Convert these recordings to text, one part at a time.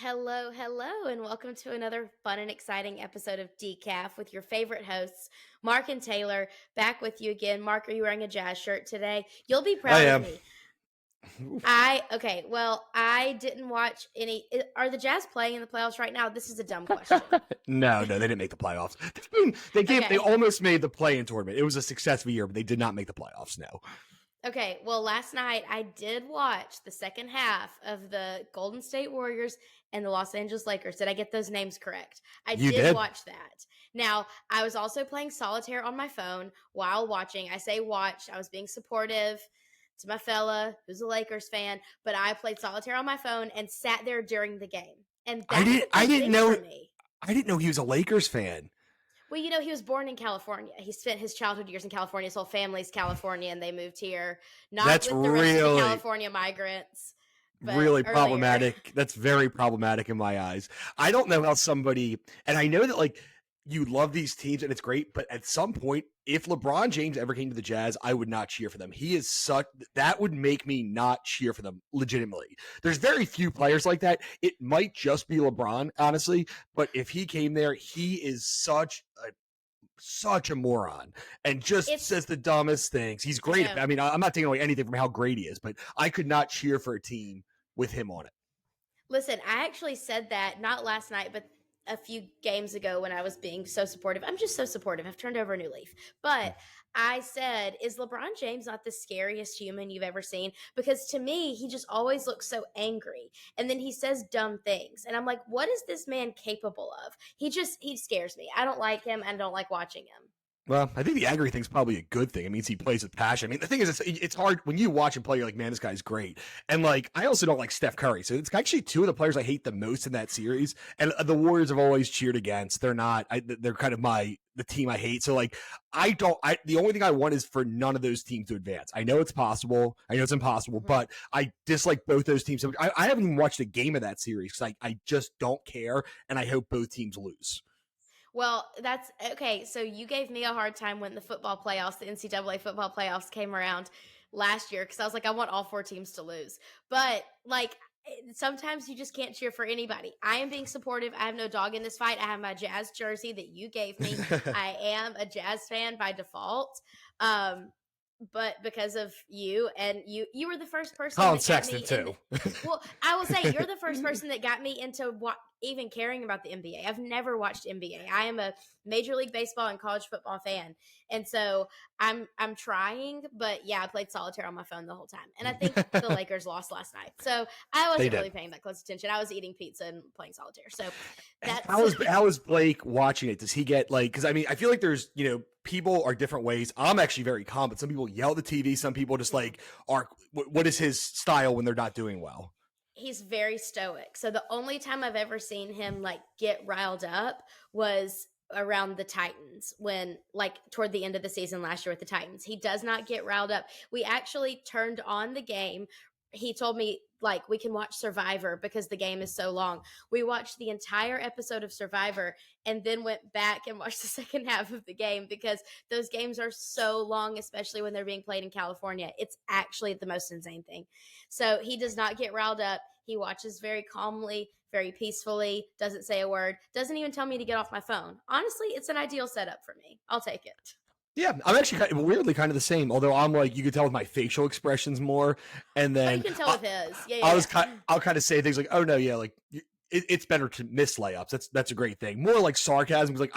Hello, hello, and welcome to another fun and exciting episode of Decaf with your favorite hosts, Mark and Taylor. Back with you again. Mark, are you wearing a Jazz shirt today? You'll be I proud of am. me. I didn't watch any. Are the Jazz playing in the playoffs right now? This is a dumb question. No, they didn't make the playoffs. They Okay. almost made the play-in tournament. It was a successful year, but they did not make the playoffs. No, Okay, well, last night I did watch the second half of the Golden State Warriors and the Los Angeles Lakers. Did I get those names correct? I you did did. watch that. Now, I was also playing solitaire on my phone while watching. I say watch, I was being supportive to my fella who's a Lakers fan, but I played solitaire on my phone and sat there during the game. And I that's didn't. a I big didn't thing know. for me. I didn't know he was a Lakers fan. Well, he was born in California. He spent his childhood years in California. His whole family's Californian. They moved here, not That's with the rest of the really, California migrants, but really earlier. problematic. That's very problematic in my eyes. I don't know how somebody, and I know that you love these teams and it's great, but at some point, if LeBron James ever came to the Jazz, I would not cheer for them. He is such that would make me not cheer for them legitimately. There's very few players like that. It might just be LeBron, honestly, but if he came there, he is such a moron and just It's, says the dumbest things. He's I great. know. I mean, I'm not taking away anything from how great he is, but I could not cheer for a team with him on it. Listen, I actually said that not last night, but a few games ago when I was being so supportive. I'm just so supportive. I've turned over a new leaf. But I said, is LeBron James not the scariest human you've ever seen? Because to me, he just always looks so angry. And then he says dumb things. And I'm like, what is this man capable of? He scares me. I don't like him and I don't like watching him. Well, I think the angry thing's probably a good thing. It means he plays with passion. I mean, the thing is, it's hard when you watch him play. You're like, man, this guy's great. And I also don't like Steph Curry, so it's actually two of the players I hate the most in that series. And the Warriors have always cheered against. They're not. They're kind of the team I hate. So I don't. The only thing I want is for none of those teams to advance. I know it's possible. I know it's impossible, Mhm. but I dislike both those teams. I haven't even watched a game of that series because I just don't care, and I hope both teams lose. Well, that's okay. So you gave me a hard time when the football playoffs, the NCAA football playoffs came around last year because I was like, I want all four teams to lose. But sometimes you just can't cheer for anybody. I am being supportive. I have no dog in this fight. I have my Jazz jersey that you gave me. I am a Jazz fan by default. Um, but because of you and you were the first person Colin that got Sexton me in too. well, I will say you're the first person that got me into even caring about the NBA. I've never watched NBA. I am a Major League Baseball and college football fan, and so I'm trying. But yeah, I played solitaire on my phone the whole time, and I think the Lakers lost last night, so I They wasn't did. really paying that close attention. I was eating pizza and playing solitaire, so that's How is Blake watching it? Does he get because I mean I feel like there's people are different ways. I'm actually very calm, but some people yell at the TV. Some people just are. What is his style when they're not doing well? he's very stoic. So the only time I've ever seen him get riled up was around the Titans when toward the end of the season last year with the Titans. He does not get riled up. We actually turned on the game. He told me we can watch Survivor because the game is so long. We watched the entire episode of Survivor and then went back and watched the second half of the game because those games are so long, especially when they're being played in California. It's actually the most insane thing. So he does not get riled up. He watches very calmly, very peacefully, doesn't say a word, doesn't even tell me to get off my phone. Honestly, it's an ideal setup for me. I'll take it. Yeah, I'm actually weirdly kind of the same. Although I'm you could tell with my facial expressions more, and Oh, you then can tell with his. Yeah, I yeah, was yeah. I'll kind of say things like, "Oh no, yeah, it's better to miss layups." That's a great thing. More like sarcasm. Because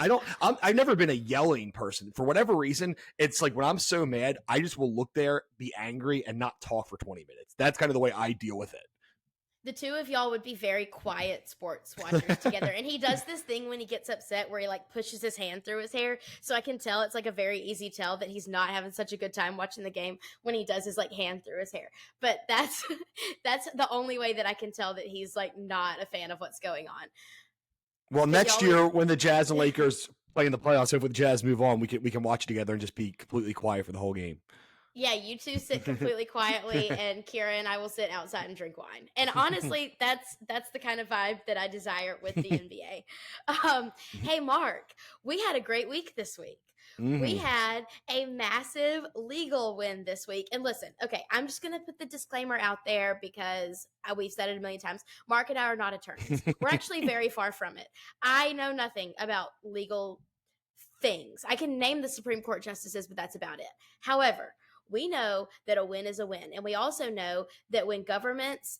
I've never been a yelling person for whatever reason. It's when I'm so mad, I just will look there, be angry, and not talk for 20 minutes. That's kind of the way I deal with it. The two of y'all would be very quiet sports watchers together. And he does this thing when he gets upset where he pushes his hand through his hair. So I can tell it's a very easy tell that he's not having such a good time watching the game when he does his hand through his hair. But that's that's the only way that I can tell that he's not a fan of what's going on. Well, Did next year when the Jazz and Lakers play in the playoffs, hopefully the Jazz move on, we can watch it together and just be completely quiet for the whole game. Yeah, you two sit completely quietly, and Kira and I will sit outside and drink wine. And honestly, that's the kind of vibe that I desire with the NBA. Hey, Mark, we had a great week this week. We Mhm. had a massive legal win this week. And listen, okay, I'm just going to put the disclaimer out there because we've said it a million times. Mark and I are not attorneys. We're actually very far from it. I know nothing about legal things. I can name the Supreme Court justices, but that's about it. However, we know that a win is a win. And we also know that when governments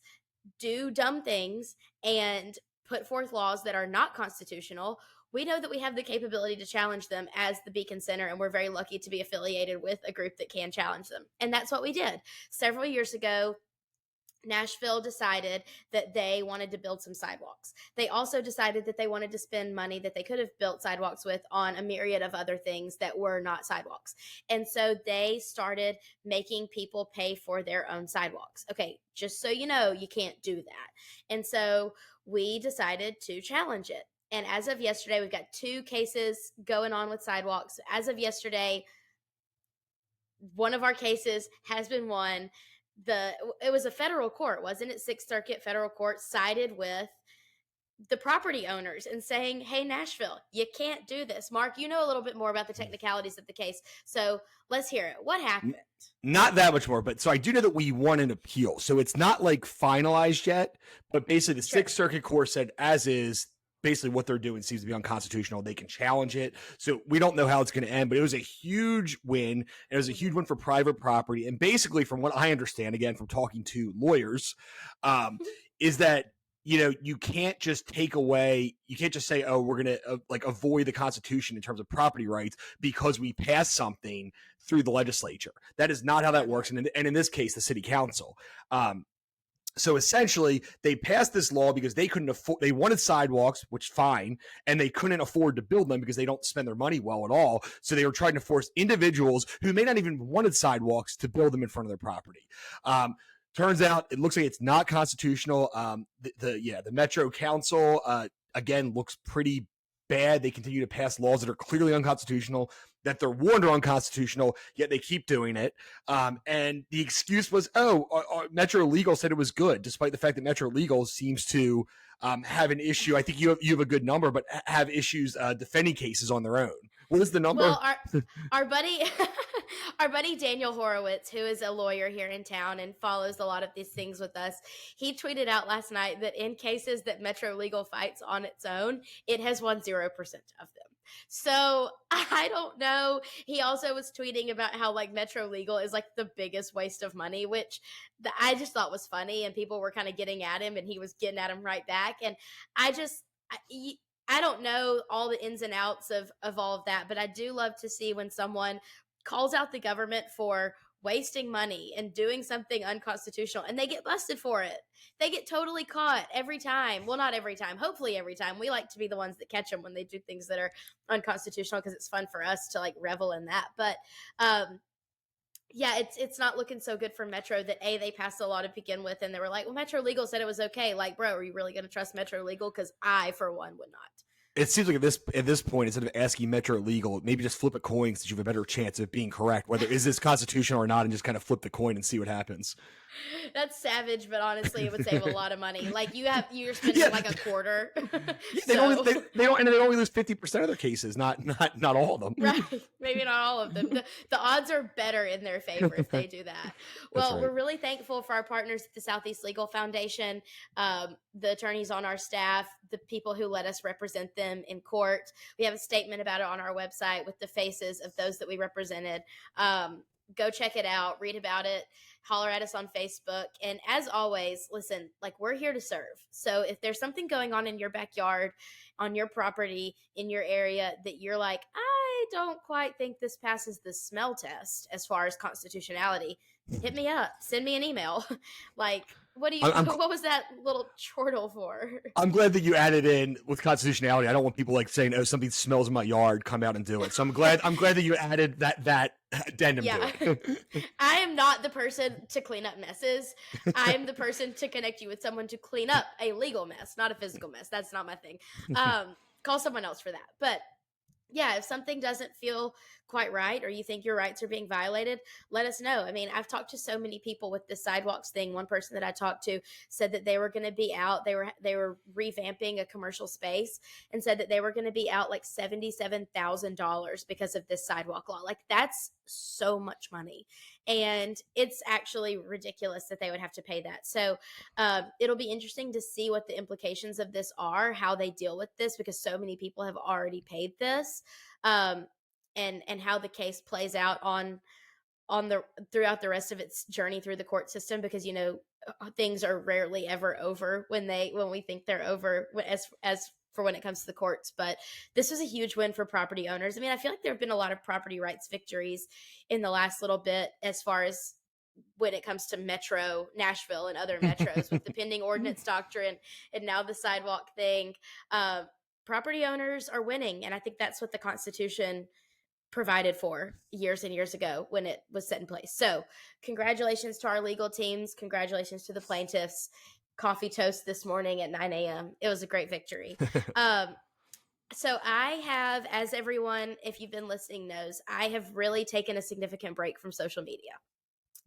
do dumb things and put forth laws that are not constitutional, we know that we have the capability to challenge them as the Beacon Center, and we're very lucky to be affiliated with a group that can challenge them. And that's what we did. Several years ago, Nashville decided that they wanted to build some sidewalks. They also decided that they wanted to spend money that they could have built sidewalks with on a myriad of other things that were not sidewalks. And so they started making people pay for their own sidewalks. Okay, just so you know, you can't do that. And so we decided to challenge it. And as of yesterday, we've got 2 cases going on with sidewalks. As of yesterday, one of our cases has been won. It was a federal court, wasn't it? Sixth Circuit federal court sided with the property owners and saying, hey, Nashville, you can't do this. Mark, you know a little bit more about the technicalities of the case, so let's hear it. What happened? Not that much more, but so I do know that we won an appeal. So it's not like finalized yet, but basically the Sixth Circuit Court said as is, basically what they're doing seems to be unconstitutional. They can challenge it. So we don't know how it's going to end, but it was a huge win. It was a huge win for private property. And basically, from what I understand, again, from talking to lawyers, is that, you know, you can't just take away, you can't just say, oh, we're going to like avoid the Constitution in terms of property rights because we passed something through the legislature. That is not how that works. And in this case, the city council. So essentially, they passed this law because they couldn't afford, they wanted sidewalks, which fine, and they couldn't afford to build them because they don't spend their money well at all. So they were trying to force individuals who may not even wanted sidewalks to build them in front of their property. Turns out it looks like it's not constitutional. The Metro Council, again, looks pretty bad. They continue to pass laws that are clearly unconstitutional, that they're warned are unconstitutional, yet they keep doing it. And the excuse was, Metro Legal said it was good, despite the fact that Metro Legal seems to have an issue. I think you have a good number, but have issues defending cases on their own. What is the number? Well, our buddy our buddy Daniel Horowitz, who is a lawyer here in town and follows a lot of these things with us, he tweeted out last night that in cases that Metro Legal fights on its own, it has won 0% of them. So I don't know. He also was tweeting about how like Metro Legal is like the biggest waste of money, which I just thought was funny, and people were kind of getting at him and he was getting at him right back. And I don't know all the ins and outs of all of that, but I do love to see when someone calls out the government for wasting money and doing something unconstitutional and they get busted for it. They get totally caught every time. Well, not every time. Hopefully every time. We like to be the ones that catch them when they do things that are unconstitutional because it's fun for us to like revel in that. But yeah, it's not looking so good for Metro that they passed a law to begin with and they were like, well, Metro Legal said it was okay. Like, bro, are you really going to trust Metro Legal? Because I, for one, would not. It seems like at this point, instead of asking Metro Legal, maybe just flip a coin so you have a better chance of being correct, whether is this constitutional or not, and just kind of flip the coin and see what happens. That's savage, but honestly, it would save a lot of money. Like you're spending like a quarter. They only lose 50% of their cases, not all of them. Right, maybe not all of them. The odds are better in their favor if they do that. Well, right. We're really thankful for our partners at the Southeast Legal Foundation, the attorneys on our staff, the people who let us represent them in court. We have a statement about it on our website with the faces of those that we represented. Go check it out, read about it, holler at us on Facebook. And as always, listen, like we're here to serve. So if there's something going on in your backyard, on your property, in your area that you're like, I don't quite think this passes the smell test as far as constitutionality, hit me up, send me an email. Like, what was that little chortle for? I'm glad that you added in with constitutionality. I don't want people like saying, oh, something smells in my yard, come out and do it. So I'm glad that you added that addendum to it. I am not the person to clean up messes. I'm the person to connect you with someone to clean up a legal mess, not a physical mess. That's not my thing. Call someone else for that. But Yeah, if something doesn't feel quite right or you think your rights are being violated, let us know. I mean, I've talked to so many people with the sidewalks thing. One person that I talked to said that they were going to be out. They were revamping a commercial space and said that they were going to be out like $77,000 because of this sidewalk law. Like that's so much money, and it's actually ridiculous that they would have to pay that. So it'll be interesting to see what the implications of this are, how they deal with this, because so many people have already paid this, um, and how the case plays out on the throughout the rest of its journey through the court system, because things are rarely ever over when we think they're over, as for when it comes to the courts. But this was a huge win for property owners. I mean, I feel like there have been a lot of property rights victories in the last little bit, as far as when it comes to Metro Nashville and other metros, with the pending ordinance doctrine and now the sidewalk thing. Uh, Property owners are winning, and I think that's what the Constitution provided for years and years ago when it was set in place. So, congratulations to our legal teams. Congratulations to the plaintiffs. Coffee toast this morning at 9 a.m. It was a great victory. Um, so I have, as everyone, if you've been listening knows, I have really taken a significant break from social media.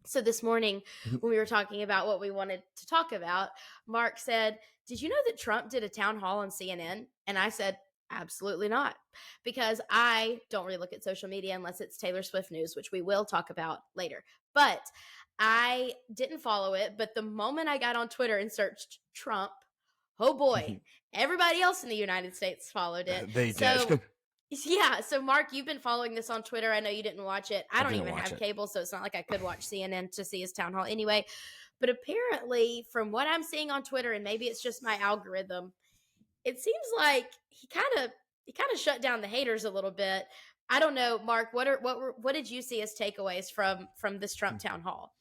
So this morning, when we were talking about what we wanted to talk about, Mark said, "Did you know that Trump did a town hall on CNN?" And I said, "Absolutely not," because I don't really look at social media unless it's Taylor Swift news, which we will talk about later. But I didn't follow it. But the moment I got on Twitter and searched Trump, oh boy, everybody else in the United States followed it. They So did. yeah. So, Mark, you've been following this on Twitter. I know you didn't watch it. I I don't didn't even watch have it. cable, so it's not like I could watch CNN to see his town hall anyway. But apparently, from what I'm seeing on Twitter, and maybe it's just my algorithm, it seems like he kind of shut down the haters a little bit. I don't know, Mark. What did you see as takeaways from this Trump town hall?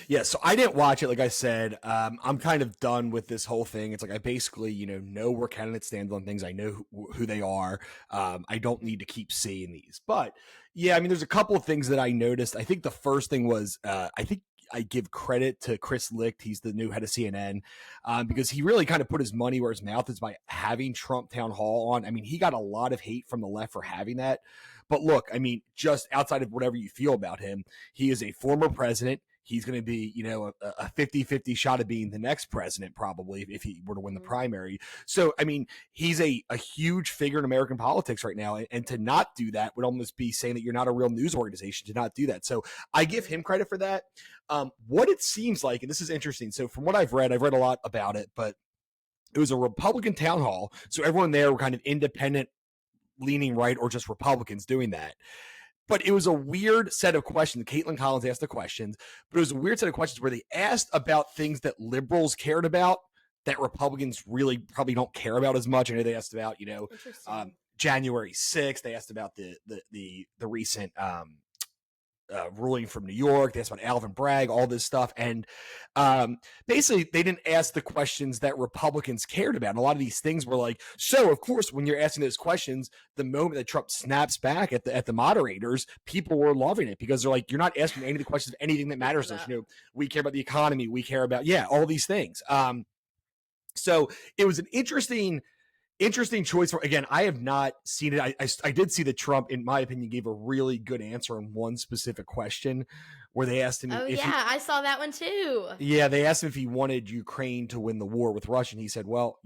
Yeah, so I didn't watch it. Like I said, I'm kind of done with this whole thing. It's like I basically, know where candidates stand on things. I know who they are. I don't need to keep seeing these. But yeah, I mean, there's a couple of things that I noticed. I think the first thing was, I think I give credit to Chris Licht. He's the new head of CNN, because he really kind of put his money where his mouth is by having Trump town hall on. I mean, he got a lot of hate from the left for having that. But look, I mean, just outside of whatever you feel about him, he is a former president. He's going to be, a 50-50 shot of being the next president, probably, if he were to win the primary. So, I mean, he's a huge figure in American politics right now. And to not do that would almost be saying that you're not a real news organization to not do that. So I give him credit for that. What it seems like, and this is interesting. So from what I've read a lot about it, but it was a Republican town hall. So everyone there were kind of independent, leaning right, or just Republicans doing that. But it was a weird set of questions. Caitlin Collins asked the questions, but it was a weird set of questions where they asked about things that liberals cared about that Republicans really probably don't care about as much. I know they asked about, January 6th. They asked about the recent ruling from New York. They asked about Alvin Bragg, all this stuff. And basically, they didn't ask the questions that Republicans cared about. And a lot of these things were like, so, of course, when you're asking those questions, the moment that Trump snaps back at the moderators, people were loving it because they're like, you're not asking any of the questions of anything that matters to us. We care about the economy. We care about, all these things. So it was an interesting choice. Again, I have not seen it. I did see that Trump, in my opinion, gave a really good answer on one specific question where they asked him I saw that one too. Yeah, they asked him if he wanted Ukraine to win the war with Russia, and he said, well,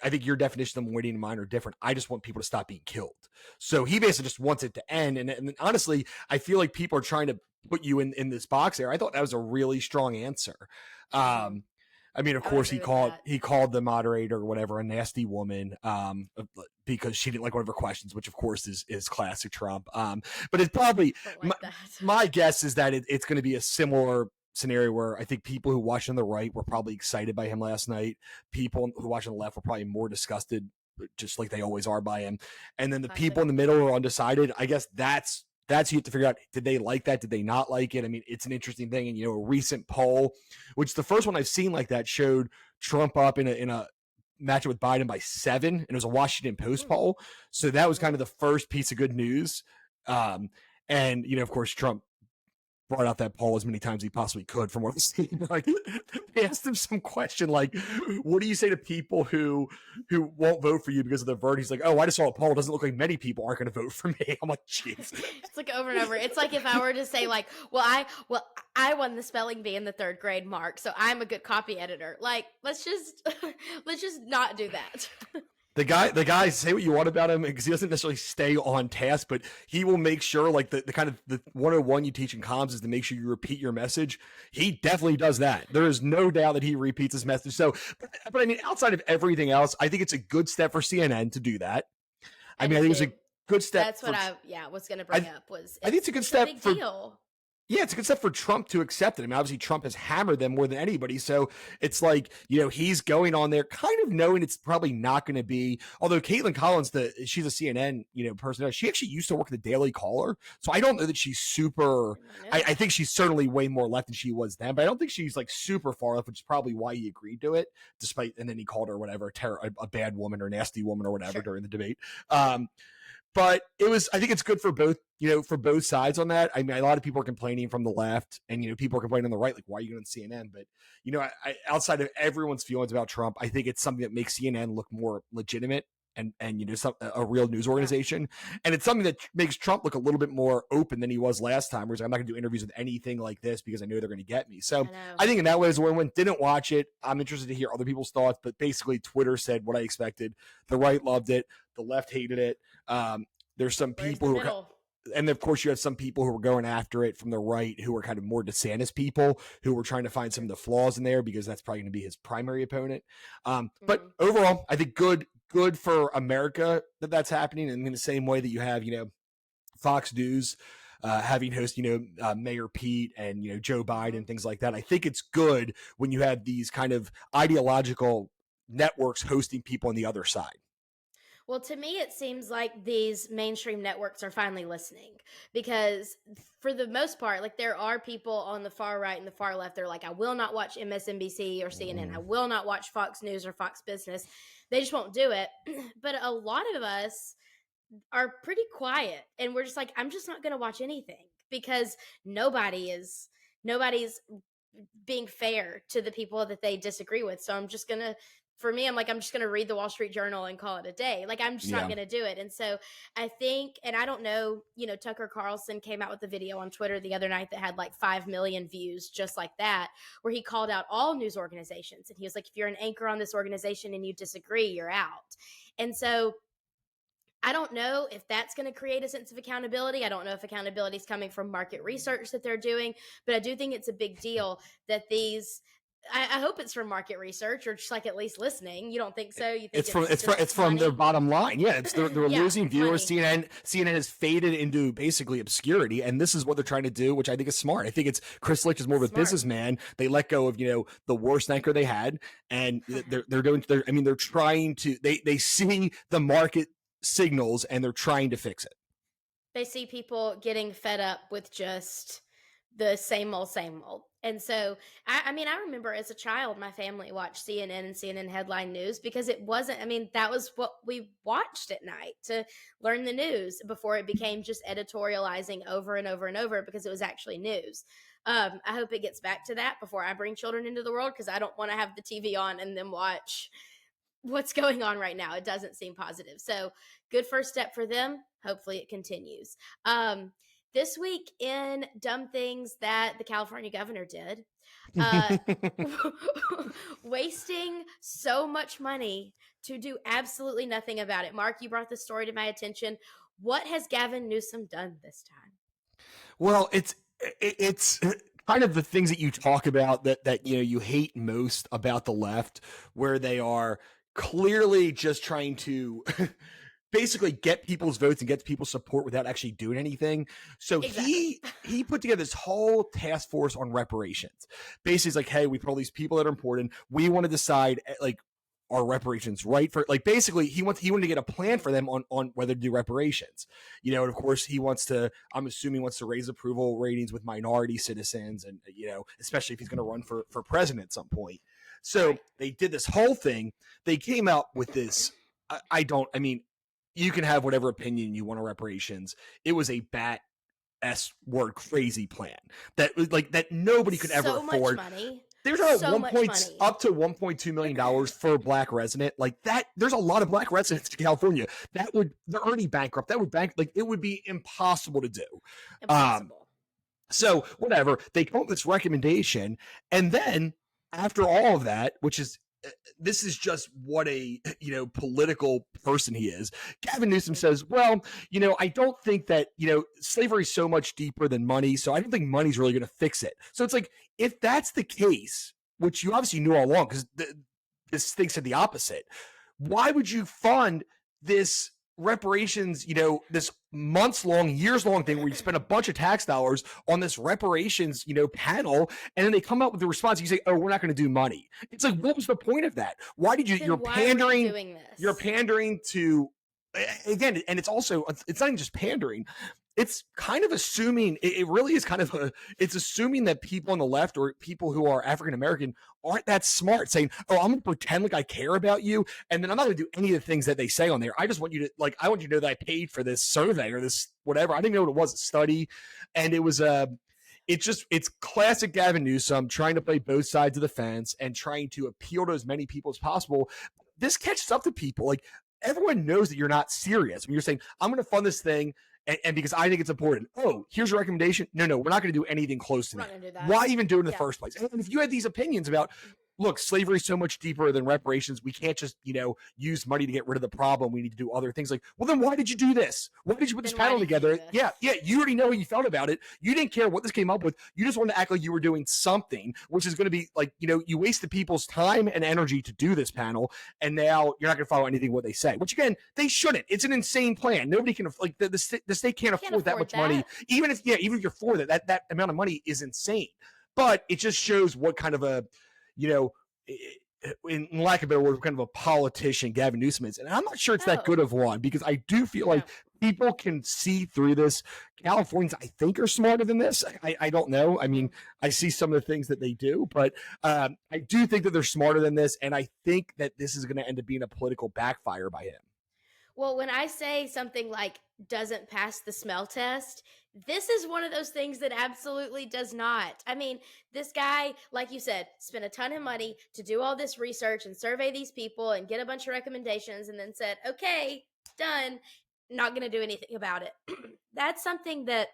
I think your definition of winning and mine are different. I just want people to stop being killed. So he basically just wants it to end. And honestly, I feel like people are trying to put you in this box there. I thought that was a really strong answer. I mean, of course, he called the moderator or whatever a nasty woman, because she didn't like one of her questions, which of course is classic Trump. But it's probably my guess is that it's going to be a similar scenario where I think people who watched on the right were probably excited by him last night. People who watched on the left were probably more disgusted, just like they always are by him. And then the people in the middle are undecided. I guess that's you have to figure out, did they like that? Did they not like it? I mean, it's an interesting thing. And, a recent poll, which the first one I've seen like that, showed Trump up in a matchup with Biden by 7. And it was a Washington Post poll. So that was kind of the first piece of good news. And, of course, Trump brought out that poll as many times as he possibly could from what I've seen. Like, they asked him some question like, what do you say to people who won't vote for you because of the verdict? He's like, oh, I just saw a poll. It doesn't look like many people aren't going to vote for me. I'm like, jeez. It's like over and over. It's like if I were to say like, I won the spelling bee in the 3rd grade, Mark, so I'm a good copy editor. Like, let's just not do that. The guy, say what you want about him because he doesn't necessarily stay on task, but he will make sure, like the kind of the 101 you teach in comms is to make sure you repeat your message. He definitely does that. There is no doubt that he repeats his message. So, but I mean, outside of everything else, I think it's a good step for CNN to do that. I mean, I think it's a good step. That's what I was going to bring up. I think it's a good step for. Deal. Yeah, it's a good step for Trump to accept it. I mean, obviously Trump has hammered them more than anybody. So it's like, you know, he's going on there kind of knowing it's probably not going to be, although Caitlin Collins, she's a CNN, you know, person. She actually used to work at the Daily Caller. So I don't know that she's super, I think she's certainly way more left than she was then, but I don't think she's like super far left, which is probably why he agreed to it, despite, and then he called her whatever, a bad woman or nasty woman or whatever during the debate. But I think it's good for both, you know, for both sides on that. I mean, a lot of people are complaining from the left and, you know, people are complaining on the right, like, why are you going to CNN? But, you know, I outside of everyone's feelings about Trump, I think it's something that makes CNN look more legitimate and you know, a real news organization. And it's something that makes Trump look a little bit more open than he was last time, where he's like, I'm not going to do interviews with anything like this because I know they're going to get me. So I think in that way, as a win-win. Didn't watch it. I'm interested to hear other people's thoughts, but basically Twitter said what I expected. The right loved it. The left hated it. There's some people who and of course you have some people who were going after it from the right who were kind of more DeSantis people who were trying to find some of the flaws in there because that's probably going to be his primary opponent. But overall, I think good for America that's happening. And in the same way that you have, you know, Fox News having host, you know, Mayor Pete and, you know, Joe Biden, things like that. I think it's good when you have these kind of ideological networks hosting people on the other side. Well, to me, it seems like these mainstream networks are finally listening because for the most part, like there are people on the far right and the far left. They're like, I will not watch MSNBC or CNN. I will not watch Fox News or Fox Business. They just won't do it. But a lot of us are pretty quiet and we're just like, I'm just not going to watch anything because nobody's being fair to the people that they disagree with. So I'm just going to, for me, I'm just going to read the Wall Street Journal and call it a day. Like, I'm just not going to do it. And so I think, and I don't know, you know, Tucker Carlson came out with a video on Twitter the other night that had like 5 million views, just like that, where he called out all news organizations. And he was like, if you're an anchor on this organization and you disagree, you're out. And so I don't know if that's going to create a sense of accountability. I don't know if accountability is coming from market research that they're doing, but I do think it's a big deal that these, I hope it's from market research or just like at least listening. You don't think so? You think it's from their bottom line. Yeah, it's they're losing viewers. Money. CNN has faded into basically obscurity, and this is what they're trying to do, which I think is smart. I think it's Chris Licht is more of a businessman. They let go of, you know, the worst anchor they had, and they're trying to they see the market signals and they're trying to fix it. They see people getting fed up with just the same old. And so, I mean, I remember as a child, my family watched CNN and CNN headline news because it wasn't, I mean, that was what we watched at night to learn the news before it became just editorializing over and over and over because it was actually news. I hope it gets back to that before I bring children into the world because I don't want to have the TV on and then watch what's going on right now. It doesn't seem positive. So good first step for them. Hopefully it continues. This week in dumb things that the California governor did, wasting so much money to do absolutely nothing about it. Mark, you brought this story to my attention. What has Gavin Newsom done this time? Well, it's kind of the things that you talk about that you know you hate most about the left, where they are clearly just trying to basically get people's votes and get people's support without actually doing anything. So exactly. he put together this whole task force on reparations. Basically, it's like, hey, we put all these people that are important. We want to decide like are reparations right for, like, basically he wanted to get a plan for them on whether to do reparations. You know, and of course he wants to, I'm assuming wants to raise approval ratings with minority citizens and, you know, especially if he's going to run for president at some point. So they did this whole thing. They came out with this. I mean, you can have whatever opinion you want on reparations. It was a bat S word crazy plan that nobody could ever So much afford. money. There's So much money. up to $1.2 million for a black resident. Like that, there's a lot of black residents in California. They're already bankrupt. That would it would be impossible to do. Impossible. So whatever, they come up with this recommendation, and then after all of that, which is this is just what a political person he is. Gavin Newsom says, well, I don't think that slavery is so much deeper than money, so I don't think money's really going to fix it. So it's like, if that's the case, which you obviously knew all along, because this thing said the opposite, why would you fund this reparations, this months-long, years-long thing where you spend a bunch of tax dollars on this reparations, panel, and then they come up with the response, you say, oh, we're not going to do money. It's like, what was the point of that? Why did you, you're pandering, you're pandering to, again, and it's also, it's not even just pandering, it's kind of assuming, it really is kind of it's assuming that people on the left or people who are African-American aren't that smart, saying, oh, I'm going to pretend like I care about you, and then I'm not going to do any of the things that they say on there. I just want you to, I want you to know that I paid for this survey or this whatever. I didn't know what it was, a study. And it was, it's classic Gavin Newsom trying to play both sides of the fence and trying to appeal to as many people as possible. This catches up to people. Like, everyone knows that you're not serious when you're saying, I'm going to fund this thing, and because I think it's important. Oh, here's a recommendation. No, we're not going to do anything close to that. Why even do it in the first place? And if you had these opinions about, look, slavery is so much deeper than reparations, we can't just, use money to get rid of the problem. We need to do other things. Like, well, then why did you do this? Why did you put this panel together? Yeah, you already know how you felt about it. You didn't care what this came up with. You just wanted to act like you were doing something, which is going to be like, you wasted people's time and energy to do this panel, and now you're not going to follow anything what they say, which, again, they shouldn't. It's an insane plan. Nobody can, like, the state can't afford that much money. Even if you're for that amount of money is insane. But it just shows what kind of a, in lack of a better word, kind of a politician Gavin Newsom is. And I'm not sure it's that good of one, because I do feel like people can see through this. Californians, I think, are smarter than this. I don't know. I mean, I see some of the things that they do, but I do think that they're smarter than this. And I think that this is going to end up being a political backfire by him. Well, when I say something like doesn't pass the smell test, this is one of those things that absolutely does not. I mean, this guy, like you said, spent a ton of money to do all this research and survey these people and get a bunch of recommendations, and then said, okay, done, not going to do anything about it. That's something that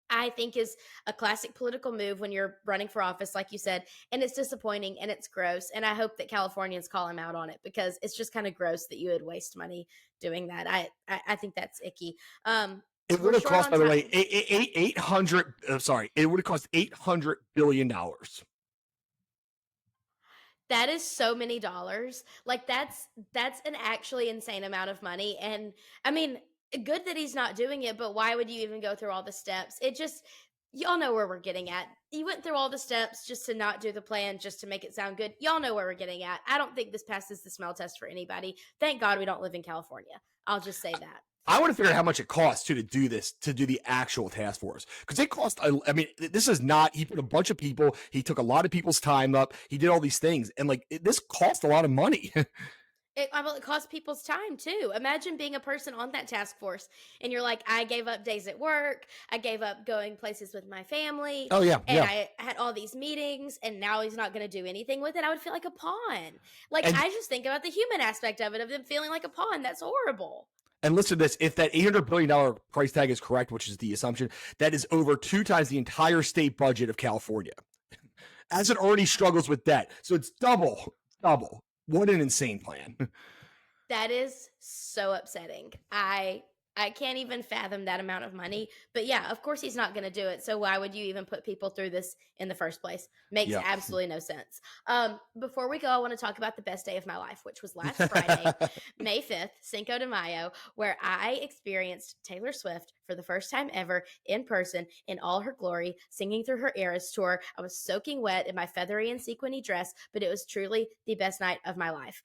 I think is a classic political move when you're running for office, like you said, and it's disappointing and it's gross. And I hope that Californians call him out on it, because it's just kind of gross that you would waste money doing that. I think that's icky. It would have cost, by the way, 800. Sorry, it would have cost $800 billion. That is so many dollars. Like, that's an actually insane amount of money. And I mean, good that he's not doing it, but why would you even go through all the steps? It just, y'all know where we're getting at. You went through all the steps just to not do the plan, just to make it sound good. Y'all know where we're getting at. I don't think this passes the smell test for anybody. Thank God we don't live in California. I'll just say that. I want to figure out how much it costs to do this, to do the actual task force. Because it cost, I mean, this is not, he put a bunch of people, he took a lot of people's time up, he did all these things. And like, this cost a lot of money. It costs people's time too. Imagine being a person on that task force and you're like, I gave up days at work. I gave up going places with my family. Oh, yeah. And I had all these meetings, and now he's not going to do anything with it. I would feel like a pawn. Like, I just think about the human aspect of it, of them feeling like a pawn. That's horrible. And listen to this, if that $800 billion price tag is correct, which is the assumption, that is over 2 times the entire state budget of California, as it already struggles with debt. So it's double. What an insane plan. That is so upsetting. I can't even fathom that amount of money. But yeah, of course he's not going to do it. So why would you even put people through this in the first place? Makes absolutely no sense. Before we go, I want to talk about the best day of my life, which was last Friday, May 5th, Cinco de Mayo, where I experienced Taylor Swift for the first time ever in person in all her glory, singing through her Eras tour. I was soaking wet in my feathery and sequiny dress, but it was truly the best night of my life.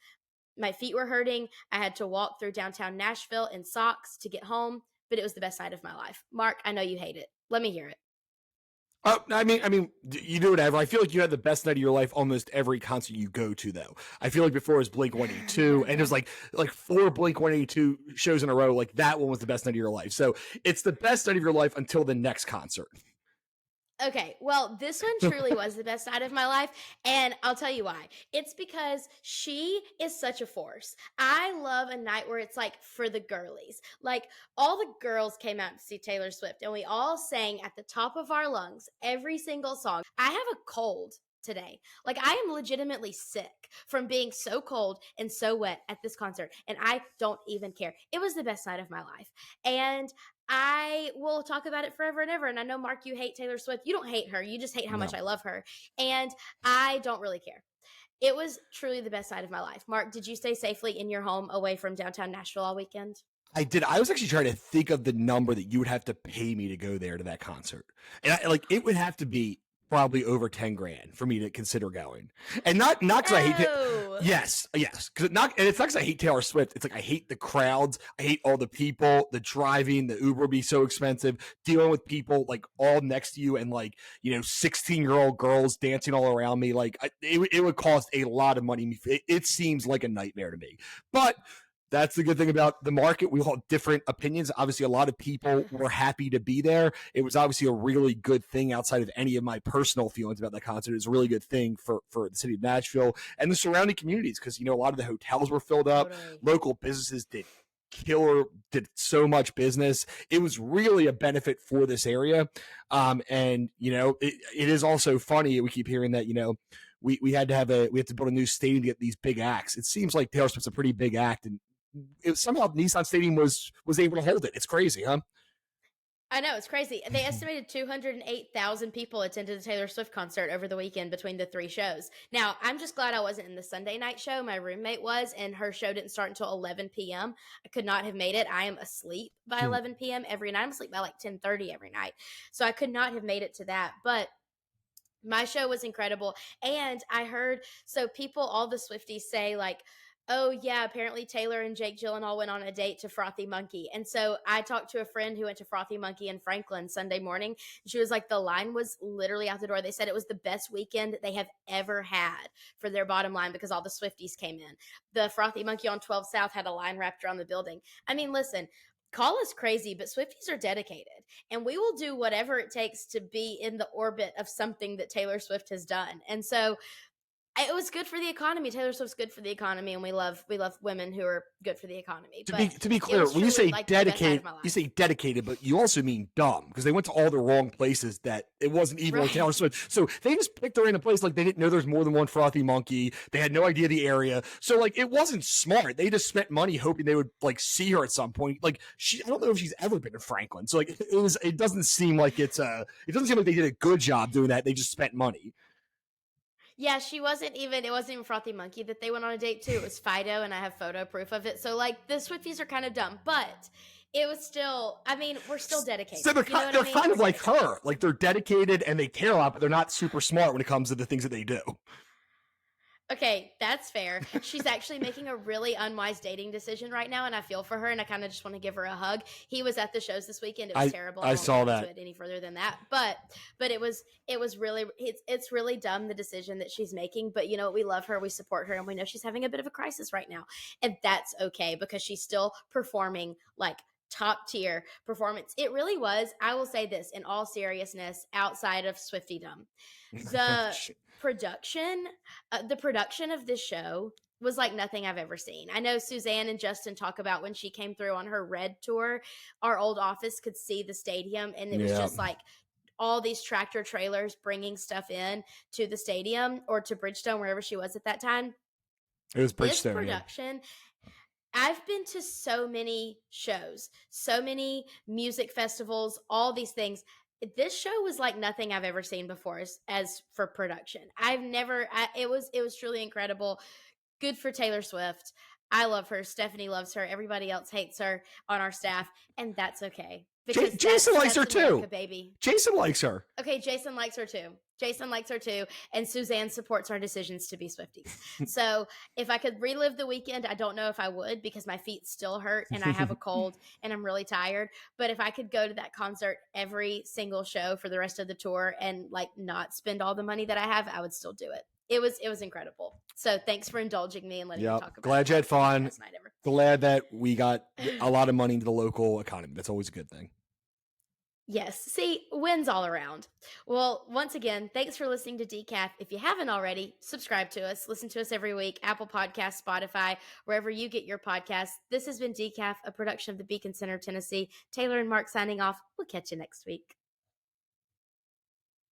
My feet were hurting. I had to walk through downtown Nashville in socks to get home, but it was the best night of my life. Mark, I know you hate it. Let me hear it. You do whatever. I feel like you had the best night of your life almost every concert you go to, though. I feel like before it was Blink 182, and it was like 4 Blink 182 shows in a row. Like that one was the best night of your life. So it's the best night of your life until the next concert. Okay, well, this one truly was the best night of my life, and I'll tell you why. It's because she is such a force. I love a night where it's like for the girlies. Like all the girls came out to see Taylor Swift, and we all sang at the top of our lungs every single song. I have a cold today. Like I am legitimately sick from being so cold and so wet at this concert, and I don't even care. It was the best night of my life. And I will talk about it forever and ever. And I know, Mark, you hate Taylor Swift. You don't hate her. You just hate how much No. I love her. And I don't really care. It was truly the best night of my life. Mark, did you stay safely in your home away from downtown Nashville all weekend? I did. I was actually trying to think of the number that you would have to pay me to go there to that concert, and it would have to be probably over 10 grand for me to consider going. And not because I hate it. Oh, Yes, because not, and it's not because I hate Taylor Swift. It's like I hate the crowds, I hate all the people, the driving, the Uber would be so expensive, dealing with people like all next to you, and 16-year-old girls dancing all around me. It would cost a lot of money. It seems like a nightmare to me, but that's the good thing about the market. We all have different opinions. Obviously, a lot of people were happy to be there. It was obviously a really good thing outside of any of my personal feelings about the concert. It was a really good thing for the city of Nashville and the surrounding communities because, a lot of the hotels were filled up. totally. Local businesses did so much business. It was really a benefit for this area. It is also funny. We keep hearing that, we had to build a new stadium to get these big acts. It seems like Taylor Swift's a pretty big act, and somehow Nissan Stadium was able to hold it. It's crazy, huh? I know, it's crazy. They estimated 208,000 people attended the Taylor Swift concert over the weekend between the three shows. Now, I'm just glad I wasn't in the Sunday night show. My roommate was, and her show didn't start until 11 p.m. I could not have made it. I am asleep by 11 p.m. every night. I'm asleep by like 10:30 every night. So I could not have made it to that. But my show was incredible. And I heard, so people, all the Swifties say, like, oh, yeah, apparently Taylor and Jake Gyllenhaal went on a date to Frothy Monkey. And so I talked to a friend who went to Frothy Monkey in Franklin Sunday morning. She was like, the line was literally out the door. They said it was the best weekend they have ever had for their bottom line because all the Swifties came in. The Frothy Monkey on 12 South had a line wrapped around the building. I mean, listen, call us crazy, but Swifties are dedicated, and we will do whatever it takes to be in the orbit of something that Taylor Swift has done. And so it was good for the economy. Taylor Swift's good for the economy, and we love women who are good for the economy. To be clear, when you say dedicated, you say dedicated, but you also mean dumb because they went to all the wrong places that it wasn't even like Taylor Swift. So they just picked her in a place like they didn't know there's more than one Frothy Monkey. They had no idea the area, so it wasn't smart. They just spent money hoping they would see her at some point. I don't know if she's ever been to Franklin, so it doesn't seem like it doesn't seem like they did a good job doing that. They just spent money. Yeah, it wasn't even Frothy Monkey that they went on a date to. It was Fido, and I have photo proof of it. So the Swifties are kind of dumb, but it was still, I mean, we're still dedicated. So they're kind of like her. They're dedicated and they care a lot, but they're not super smart when it comes to the things that they do. Okay, that's fair. She's actually making a really unwise dating decision right now, and I feel for her, and I kind of just want to give her a hug. He was at the shows this weekend. It was terrible. I saw that. It any further than that, but it was really it's really dumb, the decision that she's making. But we love her, we support her, and we know she's having a bit of a crisis right now, and that's okay because she's still performing top tier performance. It really was. I will say this in all seriousness, outside of Swiftydom, the production of this show was like nothing I've ever seen. I know Suzanne and Justin talk about when she came through on her Red tour, our old office could see the stadium, and it was just all these tractor trailers bringing stuff in to the stadium or to Bridgestone, wherever she was at that time. It was Bridgestone. This production, I've been to so many shows, so many music festivals, all these things. This show was like nothing I've ever seen before as for production. It was truly incredible. Good for Taylor Swift. I love her. Stephanie loves her. Everybody else hates her on our staff, and that's okay. because Jason likes her that's America, too. baby. Jason likes her. Okay, Jason likes her too. Jason likes her too. And Suzanne supports our decisions to be Swifties. So if I could relive the weekend, I don't know if I would because my feet still hurt and I have a cold and I'm really tired. But if I could go to that concert every single show for the rest of the tour and like not spend all the money that I have, I would still do it. It was incredible. So thanks for indulging me and letting me talk about it. Glad you had fun. Glad that we got a lot of money into the local economy. That's always a good thing. Yes. See, wins all around. Well, once again, thanks for listening to Decaf. If you haven't already, subscribe to us. Listen to us every week. Apple Podcasts, Spotify, wherever you get your podcasts. This has been Decaf, a production of the Beacon Center, Tennessee. Taylor and Mark signing off. We'll catch you next week.